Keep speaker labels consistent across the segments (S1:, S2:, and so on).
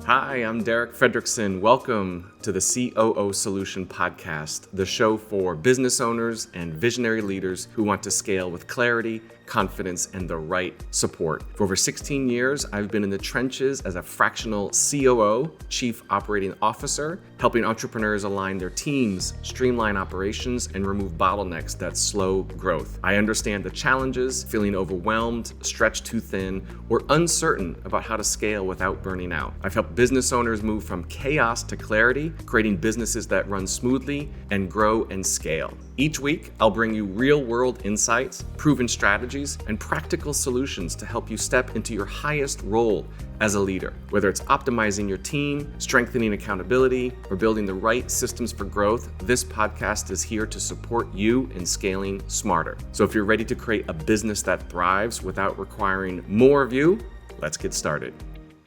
S1: Hi, I'm Fredrickson. Welcome to the COO Solution Podcast, the show for business owners and visionary leaders who want to scale with clarity, confidence, and the right support. For over 16 years, I've been in the trenches as a fractional COO, Chief Operating Officer, helping entrepreneurs align their teams, streamline operations, and remove bottlenecks that slow growth. I understand the challenges, feeling overwhelmed, stretched too thin, or uncertain about how to scale without burning out. I've helped business owners move from chaos to clarity, creating businesses that run smoothly and grow and scale. Each week, I'll bring you real-world insights, proven strategies, and practical solutions to help you step into your highest role as a leader. Whether it's optimizing your team, strengthening accountability, or building the right systems for growth, this podcast is here to support you in scaling smarter. So if you're ready to create a business that thrives without requiring more of you, let's get started.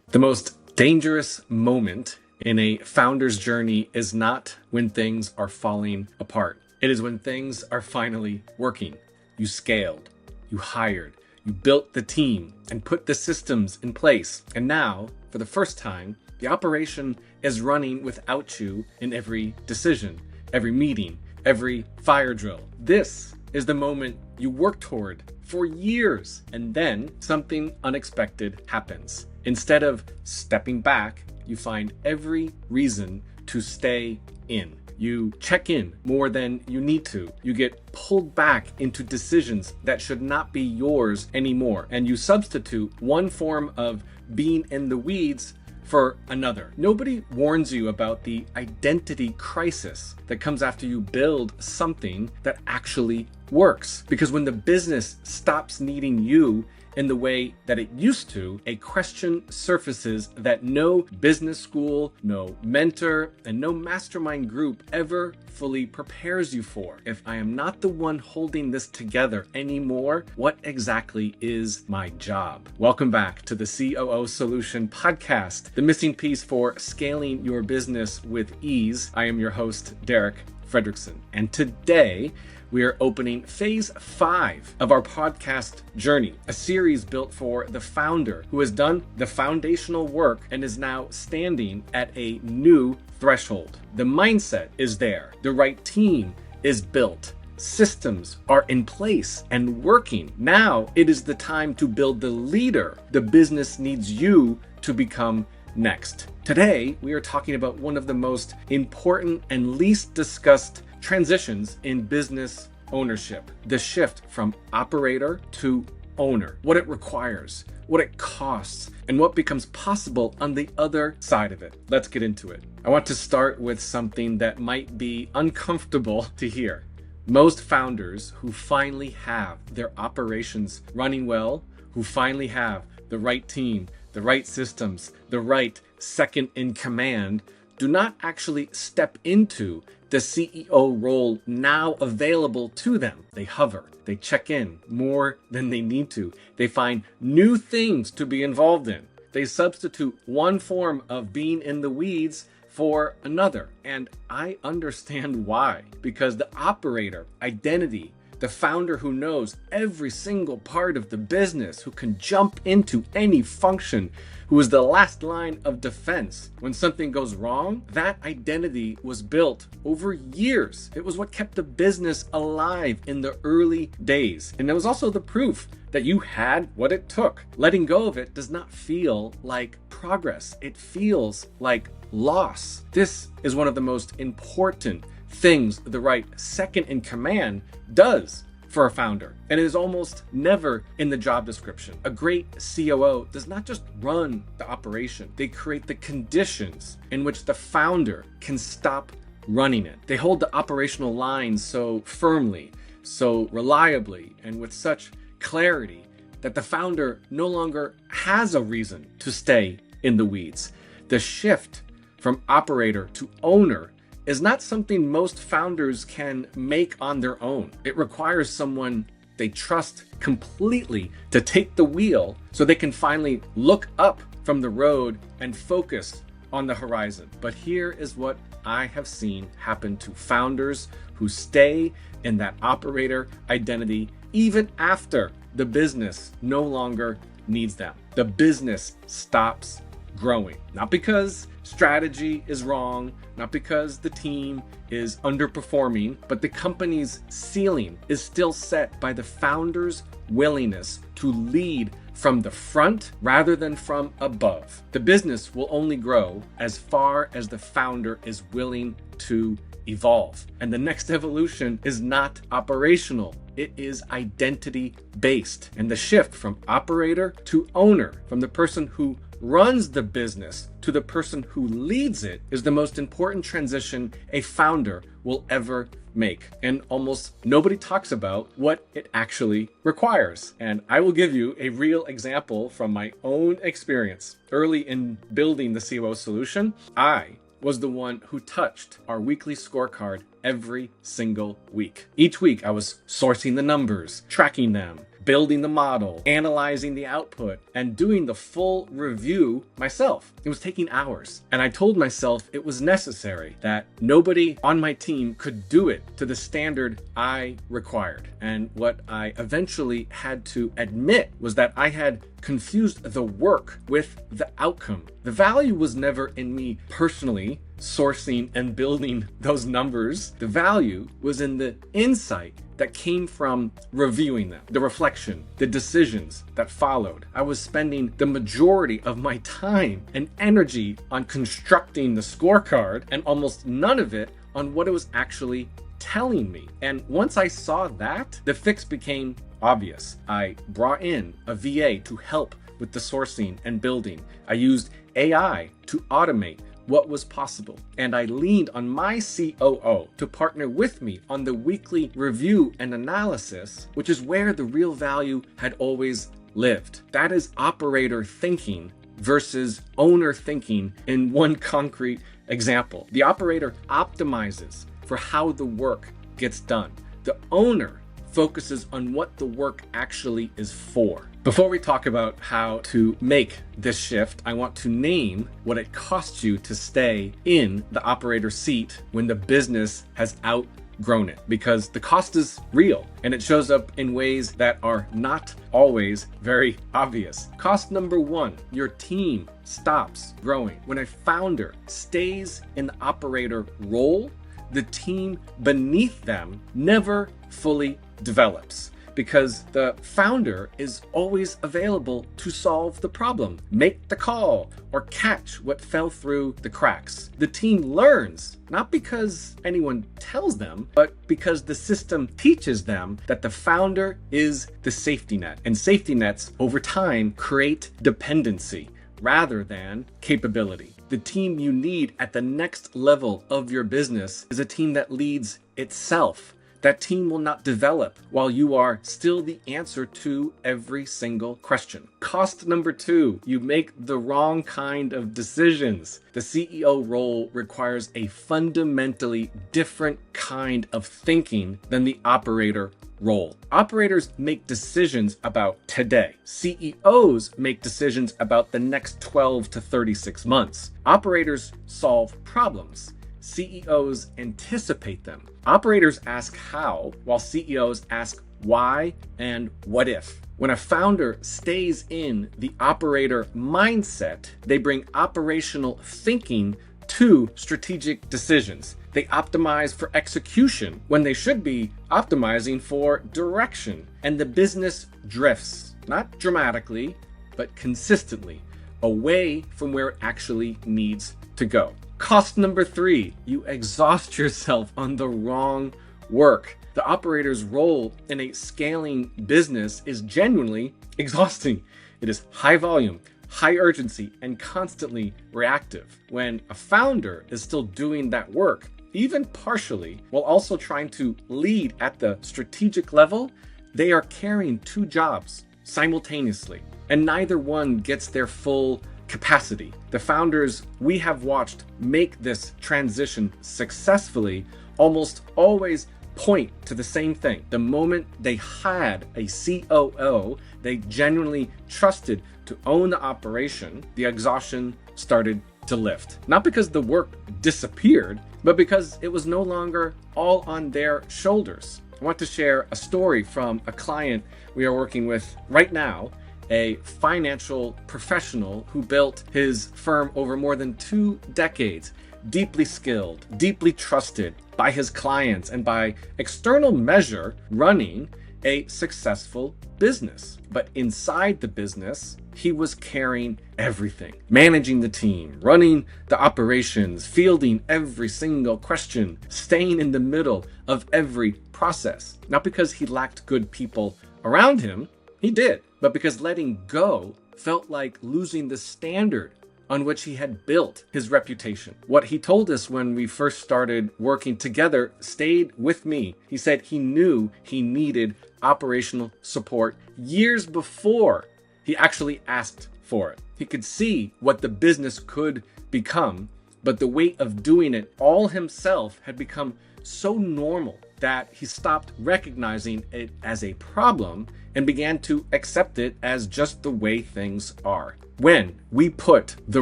S1: The most dangerous moment in a founder's journey is not when things are falling apart. It is when things are finally working. You scaled, you hired, you built the team and put the systems in place. And now, for the first time, the operation is running without you in every decision, every meeting, every fire drill. This is the moment you work toward for years, and then something unexpected happens. Instead of stepping back, you find every reason to stay in. You check in more than you need to. You get pulled back into decisions that should not be yours anymore. And you substitute one form of being in the weeds for another. Nobody warns you about the identity crisis that comes after you build something that actually works. Because when the business stops needing you in the way that it used to, a question surfaces that no business school, no mentor, and no mastermind group ever fully prepares you for. If I am not the one holding this together anymore, what exactly is my job? Welcome back to the COO Solution Podcast, the missing piece for scaling your business with ease. I am your host, Fredrickson, and today we are opening phase 5 of our podcast journey, a series built for the founder who has done the foundational work and is now standing at a new threshold. The mindset is there. The right team is built. Systems are in place and working. Now it is the time to build the leader the business needs you to become next. Today, we are talking about one of the most important and least discussed transitions in business ownership, the shift from operator to owner, what it requires, what it costs, and what becomes possible on the other side of it. Let's get into it. I want to start with something that might be uncomfortable to hear. Most founders who finally have their operations running well, who finally have the right team, the right systems, the right second in command, do not actually step into the CEO role now available to them. They hover, they check in more than they need to. They find new things to be involved in. They substitute one form of being in the weeds for another. And I understand why, because the operator identity, the founder who knows every single part of the business, who can jump into any function, who is the last line of defense when something goes wrong, that identity was built over years. It was what kept the business alive in the early days. And it was also the proof that you had what it took. Letting go of it does not feel like progress. It feels like loss. This is one of the most important things the right second in command does for a founder. And it is almost never in the job description. A great COO does not just run the operation. They create the conditions in which the founder can stop running it. They hold the operational lines so firmly, so reliably, and with such clarity that the founder no longer has a reason to stay in the weeds. The shift from operator to owner is not something most founders can make on their own. It requires someone they trust completely to take the wheel so they can finally look up from the road and focus on the horizon. But here is what I have seen happen to founders who stay in that operator identity even after the business no longer needs them. The business stops growing. Not because strategy is wrong, not because the team is underperforming, but the company's ceiling is still set by the founder's willingness to lead from the front rather than from above. The business will only grow as far as the founder is willing to evolve. And the next evolution is not operational. It is identity based. And the shift from operator to owner, from the person who runs the business to the person who leads it, is the most important transition a founder will ever make. And almost nobody talks about what it actually requires. And I will give you a real example from my own experience. Early in building the COO solution, I was the one who touched our weekly scorecard every single week. Each week I was sourcing the numbers, tracking them, building the model, analyzing the output, and doing the full review myself. It was taking hours. And I told myself it was necessary, that nobody on my team could do it to the standard I required. And what I eventually had to admit was that I had confused the work with the outcome. The value was never in me personally sourcing and building those numbers. The value was in the insight that came from reviewing them, the reflection, the decisions that followed. I was spending the majority of my time and energy on constructing the scorecard and almost none of it on what it was actually telling me. And once I saw that, the fix became obvious. I brought in a VA to help with the sourcing and building. I used AI to automate what was possible. And I leaned on my COO to partner with me on the weekly review and analysis, which is where the real value had always lived. That is operator thinking versus owner thinking in one concrete example. The operator optimizes for how the work gets done. The owner focuses on what the work actually is for. Before we talk about how to make this shift, I want to name what it costs you to stay in the operator seat when the business has outgrown it, because the cost is real and it shows up in ways that are not always very obvious. Cost number one, your team stops growing. When a founder stays in the operator role, the team beneath them never fully develops, because the founder is always available to solve the problem, make the call, or catch what fell through the cracks. The team learns, not because anyone tells them, but because the system teaches them that the founder is the safety net. And safety nets, over time, create dependency rather than capability. The team you need at the next level of your business is a team that leads itself. That team will not develop while you are still the answer to every single question. Cost number two, you make the wrong kind of decisions. The CEO role requires a fundamentally different kind of thinking than the operator role. Operators make decisions about today. CEOs make decisions about the next 12 to 36 months. Operators solve problems. CEOs anticipate them. Operators ask how, while CEOs ask why and what if. When a founder stays in the operator mindset, they bring operational thinking to strategic decisions. They optimize for execution when they should be optimizing for direction. And the business drifts, not dramatically, but consistently, away from where it actually needs to go. Cost number three, you exhaust yourself on the wrong work. The operator's role in a scaling business is genuinely exhausting. It is high volume, high urgency, and constantly reactive. When a founder is still doing that work, even partially, while also trying to lead at the strategic level, they are carrying two jobs simultaneously, and neither one gets their full capacity. The founders we have watched make this transition successfully almost always point to the same thing. The moment they had a COO they genuinely trusted to own the operation, the exhaustion started to lift. Not because the work disappeared, but because it was no longer all on their shoulders. I want to share a story from a client we are working with right now, a financial professional who built his firm over more than 2 decades, deeply skilled, deeply trusted by his clients, and by external measure, running a successful business. But inside the business, he was carrying everything, managing the team, running the operations, fielding every single question, staying in the middle of every process. Not because he lacked good people around him, he did, but because letting go felt like losing the standard on which he had built his reputation. What he told us when we first started working together stayed with me. He said he knew he needed operational support years before he actually asked for it. He could see what the business could become, but the weight of doing it all himself had become so normal that he stopped recognizing it as a problem and began to accept it as just the way things are. When we put the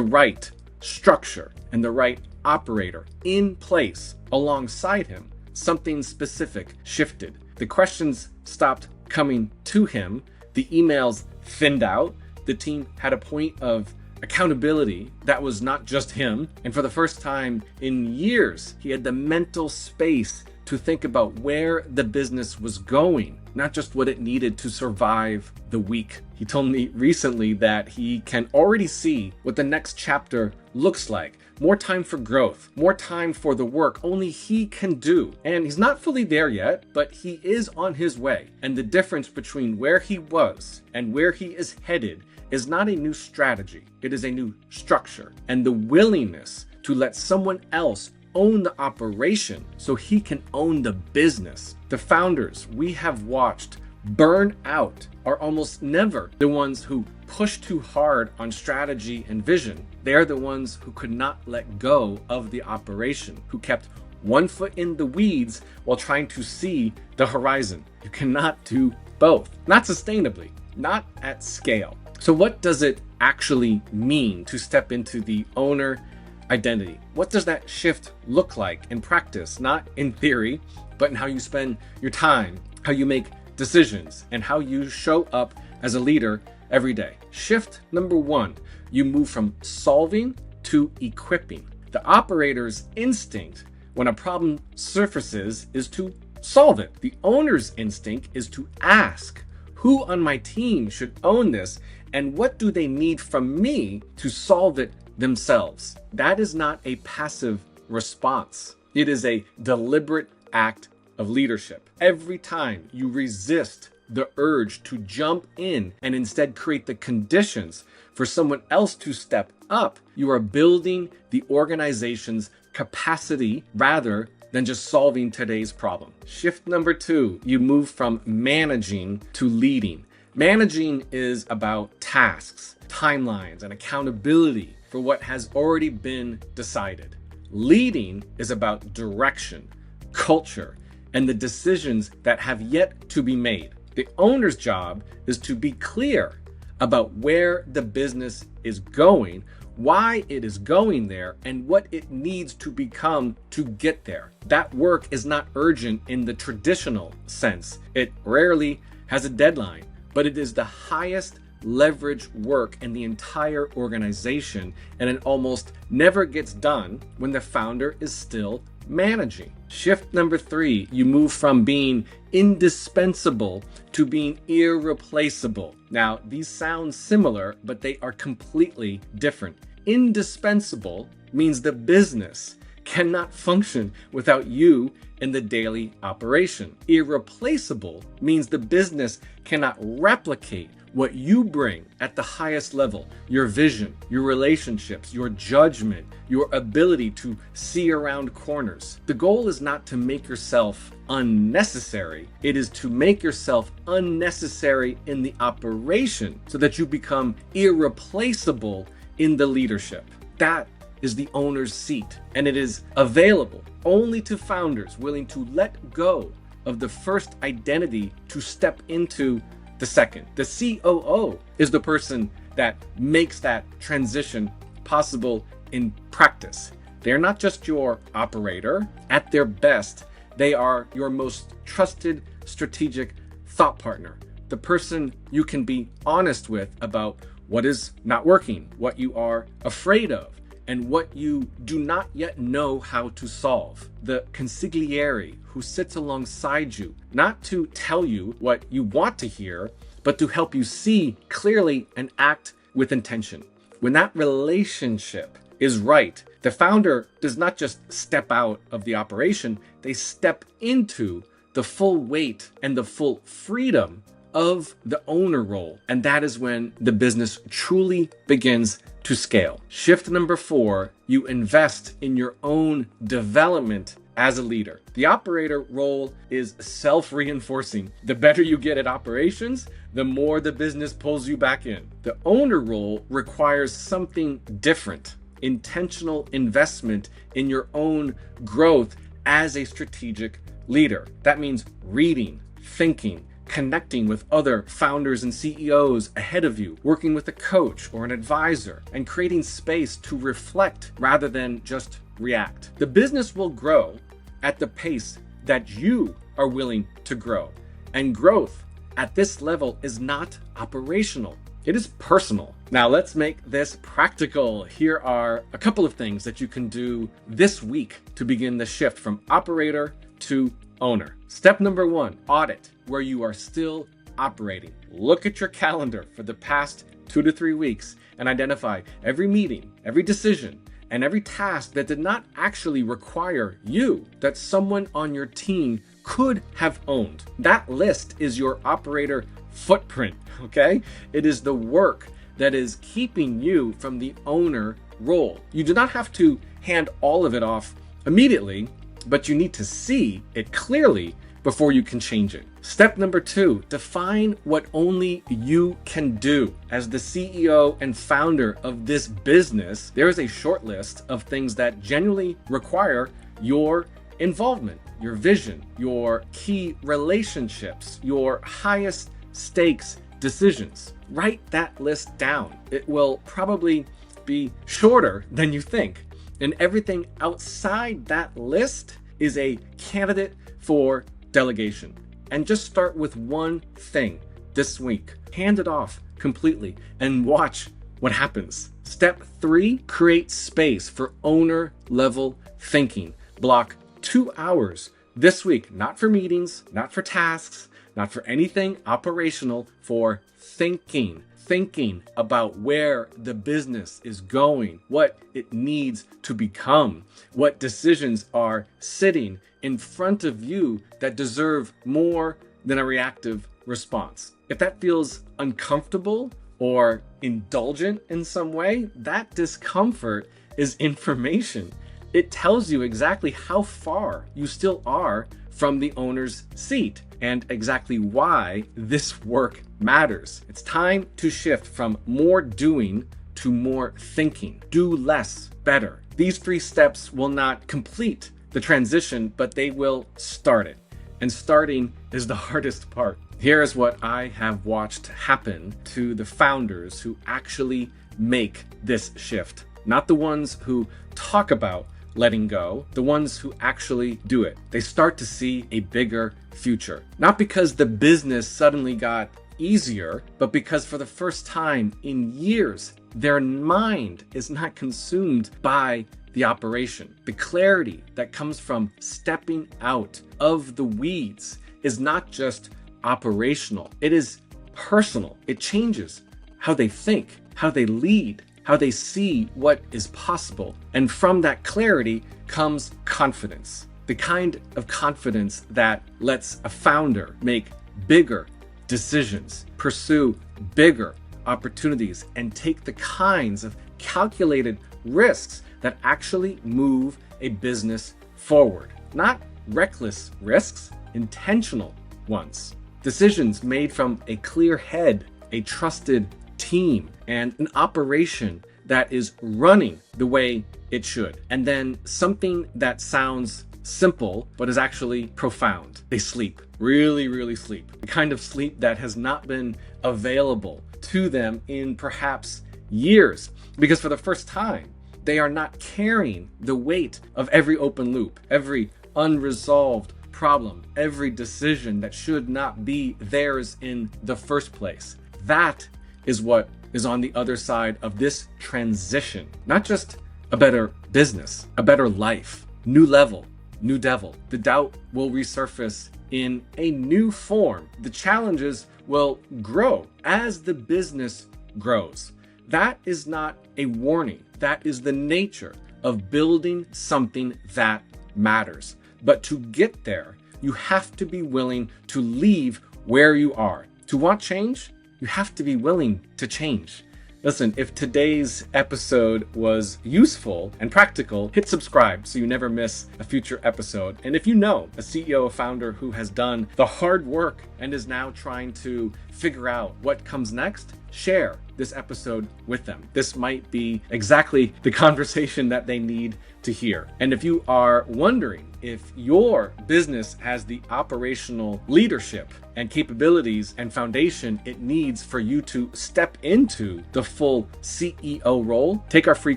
S1: right structure and the right operator in place alongside him, something specific shifted. The questions stopped coming to him. The emails thinned out. The team had a point of accountability that was not just him. And for the first time in years, he had the mental space to think about where the business was going, not just what it needed to survive the week. He told me recently that he can already see what the next chapter looks like. More time for growth, more time for the work only he can do. And he's not fully there yet, but he is on his way. And the difference between where he was and where he is headed is not a new strategy. It is a new structure and the willingness to let someone else own the operation so he can own the business. The founders we have watched burn out are almost never the ones who push too hard on strategy and vision. They are the ones who could not let go of the operation, who kept one foot in the weeds while trying to see the horizon. You cannot do both, not sustainably, not at scale. So what does it actually mean to step into the owner identity? What does that shift look like in practice? Not in theory, but in how you spend your time, how you make decisions, and how you show up as a leader every day. Shift number 1, you move from solving to equipping. The operator's instinct when a problem surfaces is to solve it. The owner's instinct is to ask, who on my team should own this, and what do they need from me to solve it themselves? That is not a passive response. It is a deliberate act of leadership. Every time you resist the urge to jump in and instead create the conditions for someone else to step up, you are building the organization's capacity rather than just solving today's problem. Shift number 2, you move from managing to leading. Managing is about tasks, timelines, and accountability for what has already been decided. Leading is about direction, culture, and the decisions that have yet to be made. The owner's job is to be clear about where the business is going, why it is going there, and what it needs to become to get there. That work is not urgent in the traditional sense. It rarely has a deadline, but it is the highest leverage work in the entire organization, and it almost never gets done when the founder is still managing. Shift number 3, you move from being indispensable to being irreplaceable. Now, these sound similar, but they are completely different. Indispensable means the business cannot function without you in the daily operation. Irreplaceable means the business cannot replicate what you bring at the highest level, your vision, your relationships, your judgment, your ability to see around corners. The goal is not to make yourself unnecessary. It is to make yourself unnecessary in the operation so that you become irreplaceable in the leadership. That is the owner's seat, and it is available only to founders willing to let go of the first identity to step into the second. The COO is the person that makes that transition possible in practice. They're not just your operator. At their best, they are your most trusted strategic thought partner, the person you can be honest with about what is not working, what you are afraid of, and what you do not yet know how to solve. The consigliere who sits alongside you, not to tell you what you want to hear, but to help you see clearly and act with intention. When that relationship is right, the founder does not just step out of the operation, they step into the full weight and the full freedom of the owner role. And that is when the business truly begins to scale. Shift number 4, you invest in your own development as a leader. The operator role is self-reinforcing. The better you get at operations, the more the business pulls you back in. The owner role requires something different, intentional investment in your own growth as a strategic leader. That means reading, thinking, connecting with other founders and CEOs ahead of you, working with a coach or an advisor, and creating space to reflect rather than just react. The business will grow at the pace that you are willing to grow. And growth at this level is not operational. It is personal. Now let's make this practical. Here are a couple of things that you can do this week to begin the shift from operator to owner. Step number 1, audit where you are still operating. Look at your calendar for the past 2 to 3 weeks and identify every meeting, every decision, and every task that did not actually require you, that someone on your team could have owned. That list is your operator footprint, okay? It is the work that is keeping you from the owner role. You do not have to hand all of it off immediately, but you need to see it clearly before you can change it. Step number 2, define what only you can do. As the CEO and founder of this business, there is a short list of things that genuinely require your involvement, your vision, your key relationships, your highest stakes decisions. Write that list down. It will probably be shorter than you think. And everything outside that list is a candidate for delegation. And just start with one thing this week. Hand it off completely and watch what happens. Step 3, create space for owner level thinking. Block 2 hours this week, not for meetings, not for tasks, not for anything operational, for thinking about where the business is going, what it needs to become, what decisions are sitting in front of you that deserve more than a reactive response. If that feels uncomfortable or indulgent in some way, that discomfort is information. It tells you exactly how far you still are from the owner's seat and exactly why this work matters. It's time to shift from more doing to more thinking. Do less, better. These 3 steps will not complete the transition, but they will start it. And starting is the hardest part. Here is what I have watched happen to the founders who actually make this shift. Not the ones who talk about letting go, the ones who actually do it. They start to see a bigger future. Not because the business suddenly got easier, but because for the first time in years, their mind is not consumed by the operation. The clarity that comes from stepping out of the weeds is not just operational, it is personal. It changes how they think, how they lead, how they see what is possible. And from that clarity comes confidence. The kind of confidence that lets a founder make bigger decisions, pursue bigger opportunities, and take the kinds of calculated risks that actually move a business forward. Not reckless risks, intentional ones. Decisions made from a clear head, a trusted team, and an operation that is running the way it should. And then something that sounds simple, but is actually profound. They sleep, really sleep. The kind of sleep that has not been available to them in perhaps years, because for the first time, they are not carrying the weight of every open loop, every unresolved
S2: problem, every decision that should not be theirs in the first place. That is what is on the other side of this transition. Not just a better business, a better life, new level, new devil. The doubt will resurface in a new form. The challenges will grow as the business grows. That is not a warning. That is the nature of building something that matters. But to get there, you have to be willing to leave where you are. To want change, you have to be willing to change. Listen, if today's episode was useful and practical, hit subscribe so you never miss a future episode. And if you know a CEO or founder who has done the hard work and is now trying to figure out what comes next, share this episode with them. This might be exactly the conversation that they need to hear. And if you are wondering if your business has the operational leadership and capabilities and foundation it needs for you to step into the full CEO role, take our free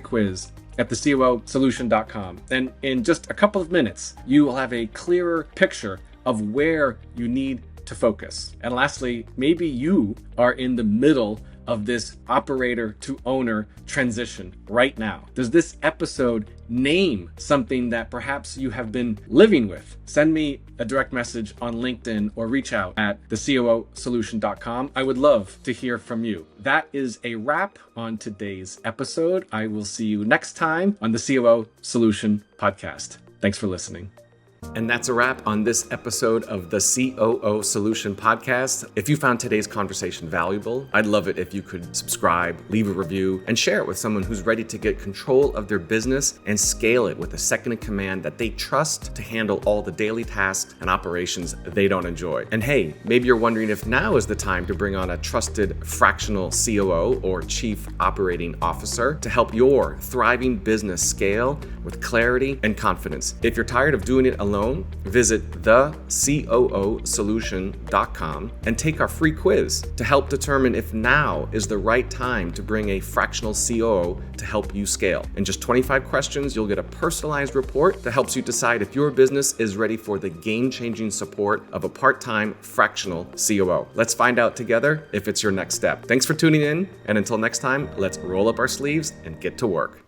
S2: quiz at the COOsolution.com. And in just a couple of minutes, you will have a clearer picture of where you need to focus. And lastly, maybe you are in the middle of this operator to owner transition right now. Does this episode name something that perhaps you have been living with? Send me a direct message on LinkedIn or reach out at theCOOsolution.com. I would love to hear from you. That is a wrap on today's episode. I will see you next time on the COO Solution Podcast. Thanks for listening.
S1: And that's a wrap on this episode of the COO Solution Podcast. If you found today's conversation valuable, I'd love it if you could subscribe, leave a review, and share it with someone who's ready to get control of their business and scale it with a second in command that they trust to handle all the daily tasks and operations they don't enjoy. And hey, maybe you're wondering if now is the time to bring on a trusted fractional COO or Chief Operating Officer to help your thriving business scale with clarity and confidence. If you're tired of doing it alone, visit thecoosolution.com and take our free quiz to help determine if now is the right time to bring a fractional COO to help you scale. In just 25 questions, you'll get a personalized report that helps you decide if your business is ready for the game-changing support of a part-time fractional COO. Let's find out together if it's your next step. Thanks for tuning in, and until next time, let's roll up our sleeves and get to work.